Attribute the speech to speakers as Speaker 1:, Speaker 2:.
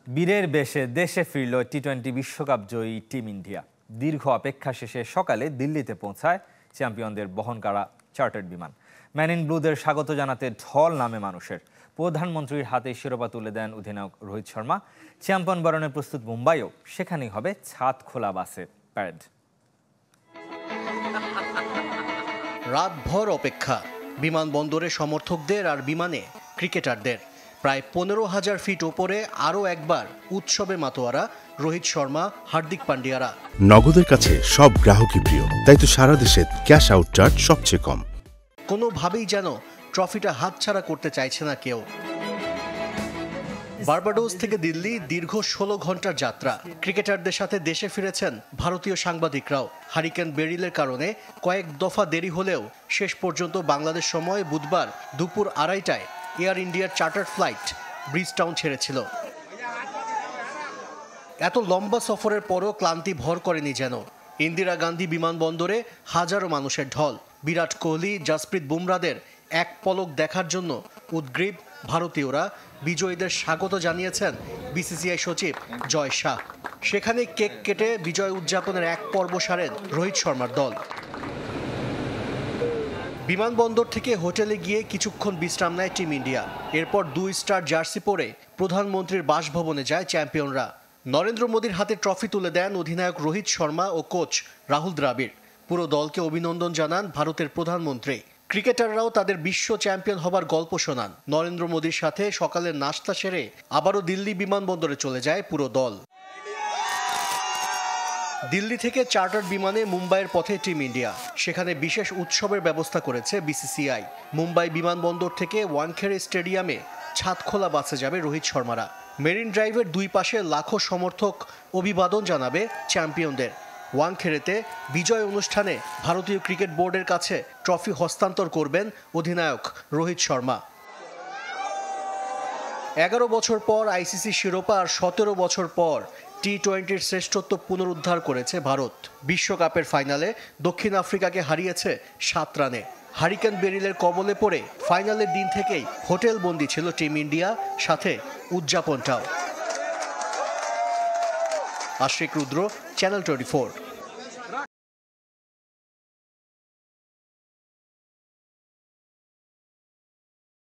Speaker 1: বীরের বেশে দেশে ফিরল টি-20 বিশ্বকাপ জয়ী টিম ইন্ডিয়া। দীর্ঘ অপেক্ষা শেষে সকালে দিল্লিতে পৌঁছায় চ্যাম্পিয়নদের বহন করা চার্টার্ড বিমান। ম্যান ইন ব্লুদের স্বাগত জানাতে ঢল নামে মানুষের। প্রধানমন্ত্রীর হাতে শিরোপা তুলে দেন অধিনায়ক রোহিত শর্মা। চ্যাম্পিয়ন বরণে প্রস্তুত মুম্বাইও, সেখানেই হবে ছাদ খোলা বাসে প্যারেড।
Speaker 2: রাতভর অপেক্ষা, বিমানবন্দরে সমর্থকদের আর বিমানে ক্রিকেটারদের। প্রায় 15,000 ফিট ওপরে আরও একবার উৎসবে মাতোয়ারা রোহিত শর্মা, হার্দিক পান্ডিয়ারা।
Speaker 3: নগদের কাছে সব গ্রাহকই প্রিয়, তাই তো সারা দেশে ক্যাশ আউট চার্জ সবচেয়ে কম।
Speaker 2: কোনোভাবেই যেন ট্রফিটা হাতছাড়া করতে চাইছে না কেউ। বার্বাডোস থেকে দিল্লি দীর্ঘ 16 ঘন্টার যাত্রা। ক্রিকেটারদের সাথে দেশে ফিরেছেন ভারতীয় সাংবাদিকরাও। হারিকেন বেরিলের কারণে কয়েক দফা দেরি হলেও শেষ পর্যন্ত বাংলাদেশ সময় বুধবার দুপুর 2:30টায় এয়ার ইন্ডিয়ার চার্টার ফ্লাইট ব্রিজটাউন ছেড়েছিল। এত লম্বা সফরের পরও ক্লান্তি ভর করেনি যেন। ইন্দিরা গান্ধী বিমানবন্দরে হাজারো মানুষের ঢল। বিরাট কোহলি, জাসপ্রীত বুমরাদের এক পলক দেখার জন্য উদ্গ্রীব ভারতীয়রা। বিজয়ীদের স্বাগত জানিয়েছেন বিসিসিআই সচিব জয় শাহ। সেখানে কেক কেটে বিজয় উদযাপনের এক পর্ব সারেন রোহিত শর্মার দল। বিমানবন্দর থেকে হোটেলে গিয়ে কিছুক্ষণ বিশ্রাম নেয় টিম ইন্ডিয়া। এরপর 2 স্টার জার্সি পরে প্রধানমন্ত্রীর বাসভবনে যায় চ্যাম্পিয়নরা। নরেন্দ্র মোদীর হাতে ট্রফি তুলে দেন অধিনায়ক রোহিত শর্মা ও কোচ রাহুল দ্রাবিড়। পুরো দলকে অভিনন্দন জানান ভারতের প্রধানমন্ত্রী। ক্রিকেটাররাও তাদের বিশ্ব চ্যাম্পিয়ন হবার গল্প শোনান। নরেন্দ্র মোদীর সাথে সকালের নাস্তা সেরে আবারও দিল্লি বিমানবন্দরে চলে যায় পুরো দল। দিল্লি থেকে চার্টার্ড বিমানে মুম্বাইয়ের পথে টিম ইন্ডিয়া। সেখানে বিশেষ উৎসবের ব্যবস্থা করেছে বিসিসিআই। মুম্বাই বিমানবন্দর থেকে ওয়ানখেড়ে স্টেডিয়ামে ছাদ খোলা বাসে যাবে রোহিত শর্মারা। মেরিন ড্রাইভের দুই পাশে লাখো সমর্থক অভিবাদন জানাবে চ্যাম্পিয়নদের। ওয়ানখেড়েতে বিজয় অনুষ্ঠানে ভারতীয় ক্রিকেট বোর্ডের কাছে ট্রফি হস্তান্তর করবেন অধিনায়ক রোহিত শর্মা। 11 বছর পর আইসিসি শিরোপা আর 17 বছর পর টি-20-র শ্রেষ্ঠত্ব পুনরুদ্ধার করেছে ভারত। বিশ্বকাপের ফাইনালে দক্ষিণ আফ্রিকাকে হারিয়েছে 7 রানে। হারিকেন বেরিলের কবলে পড়ে ফাইনালের দিন থেকেই হোটেল বন্দি ছিল টিম ইন্ডিয়া, সাথে উদযাপনটাও। আশিক রুদ্র, চ্যানেল 24।